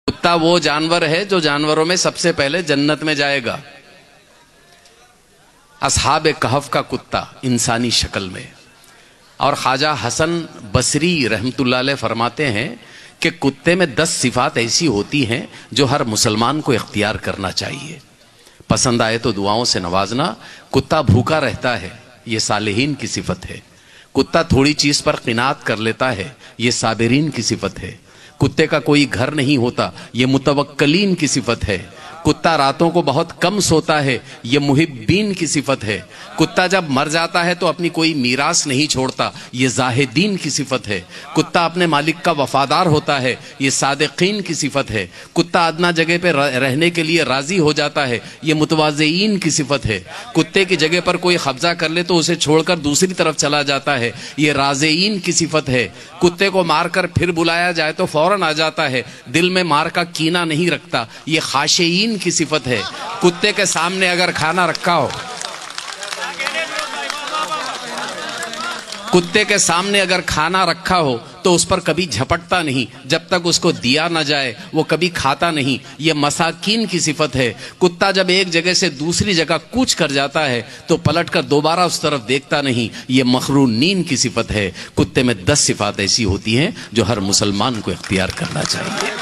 کتا وہ جانور ہے جو جانوروں میں سب سے پہلے جنت میں جائے گا. اصحاب کہف کا کتا انسانی شکل میں. اور خواجہ حسن بصری رحمت اللہ علیہ فرماتے ہیں کہ کتے میں 10 صفات ایسی ہوتی ہیں جو ہر مسلمان کو اختیار کرنا چاہیے. پسند آئے تو دعاؤں سے نوازنا. کتا بھوکا رہتا ہے، یہ صالحین کی صفت ہے. کتا تھوڑی چیز پر قناعت کر لیتا ہے، یہ صابرین کی صفت ہے. کتے کا کوئی گھر نہیں ہوتا، یہ متوکلین کی صفت ہے. کتا راتوں کو بہت کم سوتا ہے، یہ محبین کی صفت ہے. کتا جب مر جاتا ہے تو اپنی کوئی میراث نہیں چھوڑتا، یہ زاہدین کی صفت ہے. کتا اپنے مالک کا وفادار ہوتا ہے، یہ صادقین کی صفت ہے. کتا ادنا جگہ پہ رہنے کے لیے راضی ہو جاتا ہے، یہ متواضعین کی صفت ہے. کتے کی جگہ پر کوئی قبضہ کر لے تو اسے چھوڑ کر دوسری طرف چلا جاتا ہے، یہ رازعین کی صفت ہے. کتے کو مار کر پھر بلایا جائے تو فوراً آ جاتا ہے، دل میں مار کا کینہ نہیں رکھتا، یہ خاشعین کی صفت ہے. کتے کے سامنے اگر کھانا رکھا ہو، کتے کے سامنے اگر کھانا رکھا ہو تو اس پر کبھی جھپٹتا نہیں، جب تک اس کو دیا نہ جائے وہ کبھی کھاتا نہیں، یہ مساکین کی صفت ہے. کتا جب ایک جگہ سے دوسری جگہ کوچ کر جاتا ہے تو پلٹ کر دوبارہ اس طرف دیکھتا نہیں، یہ مخرونین کی صفت ہے. کتے میں 10 صفات ایسی ہوتی ہیں جو ہر مسلمان کو اختیار کرنا چاہیے.